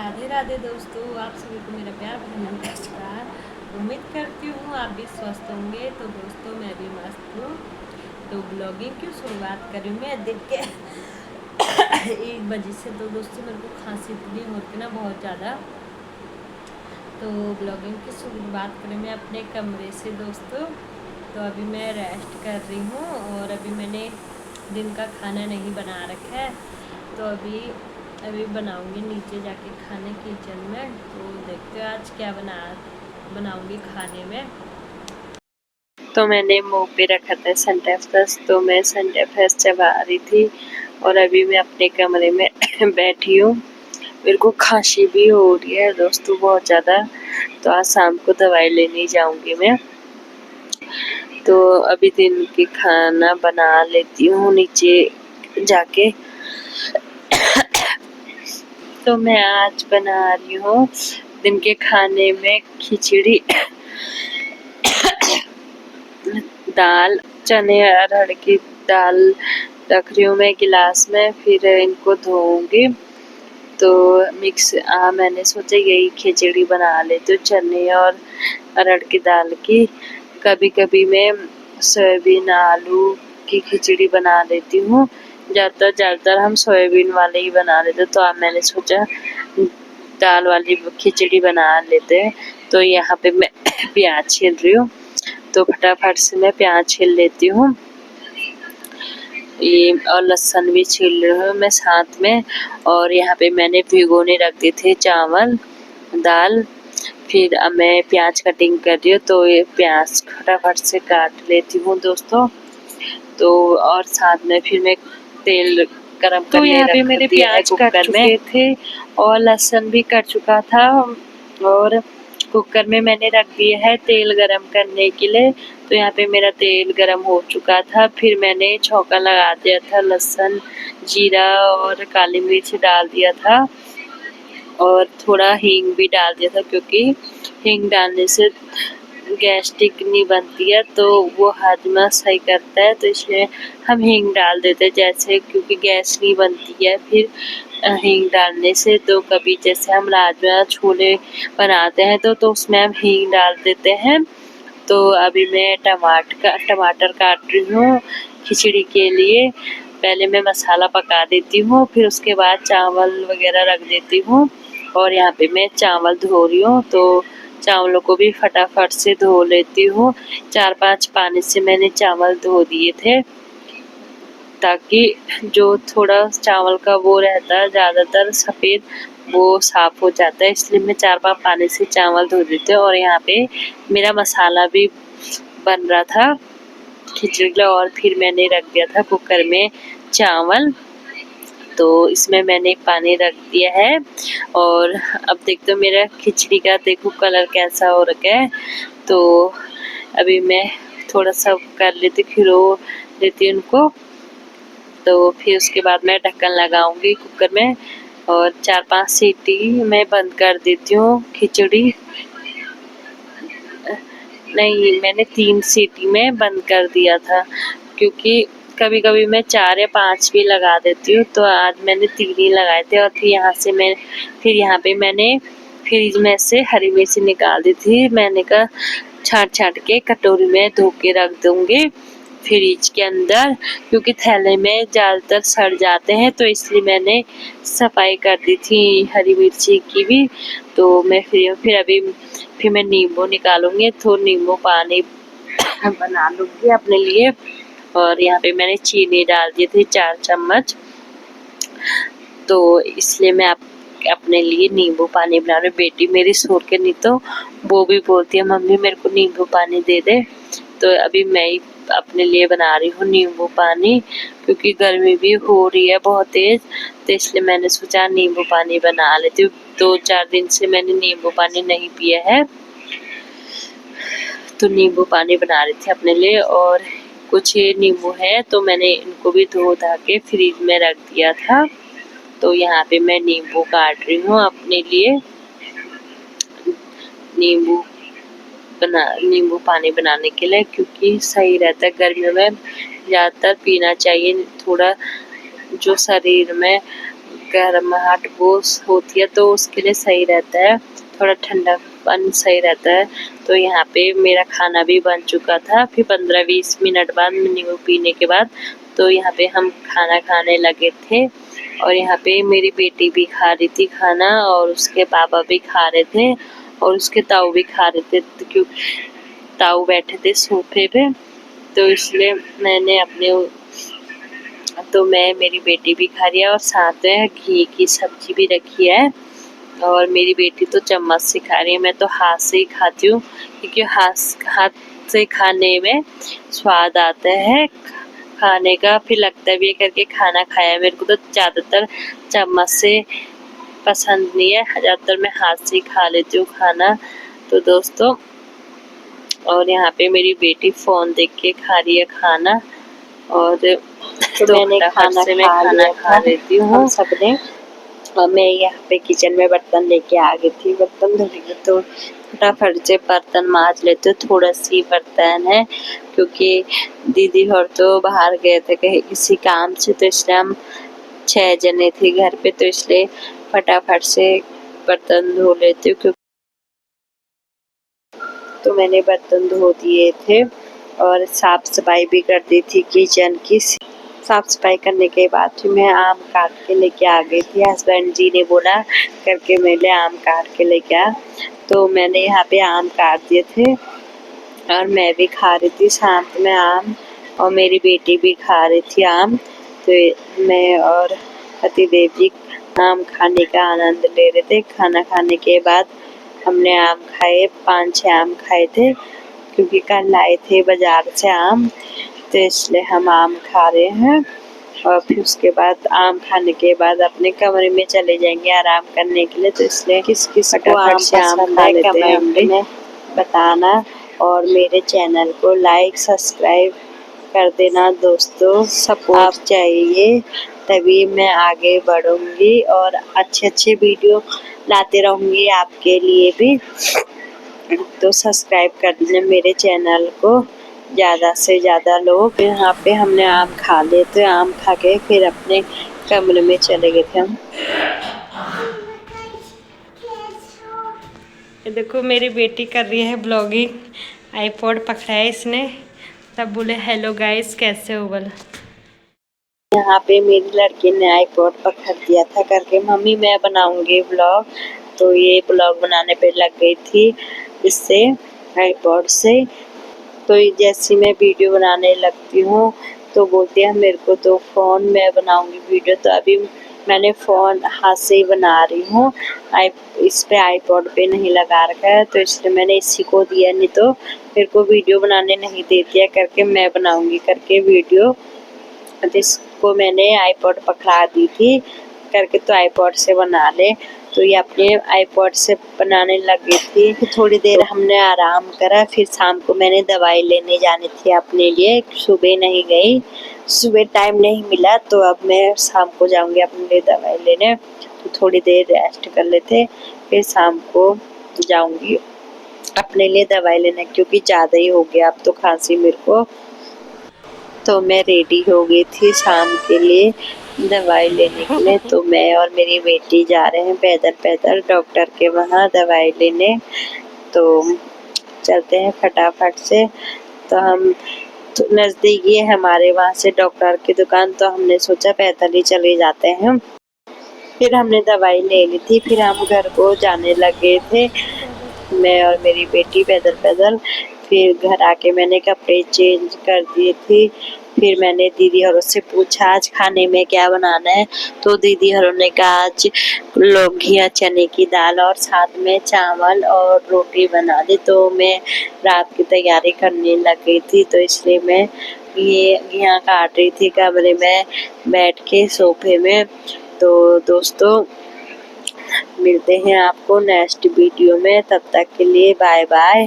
राधे राधे दोस्तों, आप सभी को मेरा प्यार भरा नमस्कार। उम्मीद करती हूँ आप भी स्वस्थ होंगे। तो दोस्तों मैं भी मस्त हूँ। तो ब्लॉगिंग की शुरुआत करी मैं देख के 1 बजे से। तो दोस्तों मेरे को खांसी इतनी होती ना बहुत ज़्यादा। तो ब्लॉगिंग की शुरुआत करें मैं अपने कमरे से दोस्तों। तो अभी मैं रेस्ट कर रही हूँ और अभी मैंने दिन का खाना नहीं बना रखा है। तो अभी बनाऊंगी नीचे जाके खाने किचन में। तो देखते हैं आज क्या बनाऊंगी खाने में। तो मैंने मुंह पे रखा था सनटेफ्रेश, तो मैं सनटेफ्रेश चबा रही थी और अभी मैं अपने कमरे में बैठी हूँ। मेरे को खांसी भी हो रही है दोस्तों बहुत ज़्यादा। तो आज शाम को दवाई लेने जाऊंगी मैं। तो अभी दिन की खाना बना लेती हूँ नीचे जाके। तो मैं आज बना रही हूँ दिन के खाने में खिचड़ी, दाल, चने अरहर की दाल रख रही हूँ मैं गिलास में, फिर इनको धोऊंगी। तो मैंने सोचा यही खिचड़ी बना लेती हूँ चने और अरहर की दाल की। कभी कभी मैं सोयाबीन आलू की खिचड़ी बना लेती हूँ। ज़्यादातर हम सोयाबीन वाले ही बना लेते, तो अब मैंने सोचा दाल वाली खिचड़ी बना लेते हैं। तो यहाँ पे मैं प्याज छील रही हूँ, तो फटाफट से मैं प्याज छील लेती हूँ। ये और लहसुन भी छील रही हूँ मैं साथ में। और यहाँ पे मैंने भिगोने रख दिए थे चावल दाल। फिर अब मैं प्याज कटिंग कर रही हूँ, तो ये प्याज फटाफट से काट लेती हूँ दोस्तों। तो और साथ में फिर मैं तेल गरम तो करने यहाँ पे रख मेरे दिया है प्याज कट कुकर में, चुके थे। और लहसुन भी कट चुका था। और कुकर में मैंने रख दिया है तेल गरम करने के लिए। तो यहाँ पे मेरा तेल गरम हो चुका था। फिर मैंने छौंका लगा दिया था, लहसुन जीरा और काली मिर्च डाल दिया था और थोड़ा हींग भी डाल दिया था, क्योंकि हींग डालने से गैस्ट्रिक नहीं बनती है, तो वो हाजमा सही करता है। तो इसलिए हम हींग डाल देते हैं, जैसे क्योंकि गैस नहीं बनती है फिर हींग डालने से। तो कभी जैसे हम राजमा छोले बनाते हैं तो उसमें हम हींग डाल देते हैं। तो अभी मैं टमाटर काट रही हूँ खिचड़ी के लिए। पहले मैं मसाला पका देती हूँ, फिर उसके बाद चावल वगैरह रख देती हूँ। और यहाँ पे मैं चावल धो रही हूँ, तो चावलों को भी फटाफट से धो लेती हूँ। 4-5 पानी से मैंने चावल धो दिए थे, ताकि जो थोड़ा चावल का वो रहता है ज़्यादातर सफ़ेद, वो साफ़ हो जाता है। इसलिए मैं 4-5 पानी से चावल धो देती हूँ। और यहाँ पे मेरा मसाला भी बन रहा था खिचड़ी का, और फिर मैंने रख दिया था कुकर में चावल। तो इसमें मैंने पानी रख दिया है। और अब देखते हो मेरा खिचड़ी का देखो कलर कैसा हो रखा है। तो अभी मैं थोड़ा सा कर लेती, फिर वो देती उनको। तो फिर उसके बाद मैं ढक्कन लगाऊंगी कुकर में और 4-5 सीटी मैं बंद कर देती हूँ खिचड़ी। नहीं, मैंने 3 सीटी में बंद कर दिया था, क्योंकि कभी कभी मैं 4 या 5 भी लगा देती हूँ। तो आज मैंने 3 ही लगाए थे। और फिर यहाँ पे मैंने फ्रिज में से हरी मिर्ची निकाल दी थी। मैंने कहा छाट के कटोरी में धो के रख दूंगी फ्रिज के अंदर, क्योंकि थैले में ज़्यादातर सड़ जाते हैं। तो इसलिए मैंने सफाई कर दी थी हरी मिर्ची की भी। तो मैं फिर मैं नींबू निकालूंगी, तो नींबू पानी बना लूँगी अपने लिए। और यहाँ पे मैंने चीनी डाल दी थी 4 चम्मच। तो इसलिए मैं अपने लिए नींबू पानी बना रही हूँ। बेटी मेरी सो के नहीं, तो वो भी बोलती है मम्मी मेरे को नींबू पानी दे दे। तो अभी मैं ही अपने लिए बना रही हूँ नींबू पानी, क्योंकि गर्मी भी हो रही है बहुत तेज। तो इसलिए मैंने सोचा नींबू पानी बना लेती हूँ। 2-4 दिन से मैंने नींबू पानी नहीं पिया है, तो नींबू पानी बना रही थी अपने लिए। और कुछ ये नींबू है, तो मैंने इनको भी धो धा के फ्रिज में रख दिया था। तो यहाँ पे मैं नींबू काट रही हूँ अपने लिए। नींबू पानी बनाने के लिए, क्योंकि सही रहता है गर्मियों में ज़्यादातर पीना चाहिए। थोड़ा जो शरीर में गर्माहट वो होती है तो उसके लिए सही रहता है, थोड़ा ठंडापन सही रहता है। तो यहाँ पे मेरा खाना भी बन चुका था। फिर 15-20 मिनट बाद नींबू पीने के बाद तो यहाँ पे हम खाना खाने लगे थे और यहाँ पे मेरी बेटी भी खा रही थी खाना और उसके पापा भी खा रहे थे और उसके ताऊ भी खा रहे थे, क्योंकि ताऊ बैठे थे सोफे पे तो इसलिए मैंने मैं मेरी बेटी भी खा रही है और साथ में घी की सब्जी भी रखी है और मेरी बेटी तो चम्मच से खा रही है, मैं तो हाथ से ही खाती हूँ क्योंकि हाथ से खाने में स्वाद आता है खाने का, फिर लगता भी है करके खाना खाया। मेरे को तो ज़्यादातर चम्मच से पसंद नहीं है, ज़्यादातर मैं हाथ से ही खा लेती हूँ खाना। तो दोस्तों और यहाँ पे मेरी बेटी फ़ोन देख के खा रही है खाना और तो मैंने खाना खा लेती हूँ हम सबने। और मैं यहाँ पे किचन में बर्तन लेके आ गई थी, बर्तन धोने तो फटाफट से बर्तन मांज लेते। थोड़ा सी बर्तन है क्योंकि दीदी और तो बाहर गए थे कहीं किसी काम से, तो इसलिए हम 6 जने थे घर पे, तो इसलिए फटाफट से बर्तन धो लेती हूँ। तो मैंने बर्तन धो दिए थे और साफ सफाई भी कर दी थी किचन की। साफ सफाई करने के बाद फिर मैं आम काट के लेके आ गई थी। हस्बैंड जी ने बोला करके मेरे आम काट के लेके आ, तो मैंने यहाँ पे आम काट दिए थे और मैं भी खा रही थी साथ में आम और मेरी बेटी भी खा रही थी आम। तो मैं और पतिदेव जी आम खाने का आनंद ले रहे थे। खाना खाने के बाद हमने आम खाए, 5-6 आम खाए थे क्योंकि कल लाए थे बाजार से आम, तो इसलिए हम आम खा रहे हैं। और फिर उसके बाद आम खाने के बाद अपने कमरे में चले जाएंगे आराम करने के लिए, तो इसलिए किस किस को आम पसंद है कमेंट में बताना और मेरे चैनल को लाइक सब्सक्राइब कर देना दोस्तों। सपोर्ट चाहिए तभी मैं आगे बढ़ूंगी और अच्छे वीडियो लाते रहूंगी आपके लिए भी। तो सब्सक्राइब कर देना मेरे चैनल को ज़्यादा से ज़्यादा लोग। यहाँ पे हमने आम खा लिए थे, आम खा के फिर अपने कमरे में चले गए थे हम। देखो मेरी बेटी कर रही है ब्लॉगिंग, आईपॉड पकड़ा है इसने, तब बोले हेलो गाइस कैसे हो बोला। यहाँ पे मेरी लड़की ने आईपॉड पकड़ दिया था करके मम्मी मैं बनाऊंगी ब्लॉग, तो ये ब्लॉग बनाने पे लग गई थी इससे आईपॉड से। तो जैसे मैं वीडियो बनाने लगती हूँ तो बोलती है मेरे को तो फ़ोन में बनाऊंगी वीडियो, तो अभी मैंने फ़ोन हाथ से ही बना रही हूँ। इस पे आईपॉड पे नहीं लगा रखा है तो इसलिए मैंने इसी को दिया, नहीं तो मेरे को वीडियो बनाने नहीं देती है करके मैं बनाऊंगी करके वीडियो। जिसको मैंने आईपॉड पकड़ा दी थी करके तो आईपॉड से बना ले, तो ये अपने आईपॉड से बनाने लगी थी। थोड़ी देर हमने आराम करा, फिर शाम को मैंने दवाई लेने जानी थी अपने लिए, सुबह नहीं गई, सुबह टाइम नहीं मिला, तो अब मैं शाम को जाऊंगी अपने लिए दवाई लेने। तो थोड़ी देर रेस्ट कर लेते फिर शाम को जाऊंगी अपने लिए दवाई लेने क्योंकि ज़्यादा ही हो गया अब तो खांसी मेरे को। तो मैं रेडी हो गई थी शाम के लिए दवाई लेने के लिए। तो मैं और मेरी बेटी जा रहे हैं पैदल डॉक्टर के वहाँ दवाई लेने। तो चलते हैं फटाफट से। तो हम तो नज़दीक ही है हमारे वहाँ से डॉक्टर की दुकान, तो हमने सोचा पैदल ही चले जाते हैं। फिर हमने दवाई ले ली थी, फिर हम घर को जाने लगे थे मैं और मेरी बेटी पैदल। फिर घर आके मैंने कपड़े चेंज कर दिए थे। फिर मैंने दीदी हरों से पूछा आज खाने में क्या बनाना है, तो दीदी हरों ने कहा आज लौकी चने की दाल और साथ में चावल और रोटी बना दी। तो मैं रात की तैयारी करने लग गई थी, तो इसलिए मैं ये यहाँ काट रही थी कमरे में बैठ के सोफे में। तो दोस्तों मिलते हैं आपको नेक्स्ट वीडियो में, तब तक के लिए बाय बाय।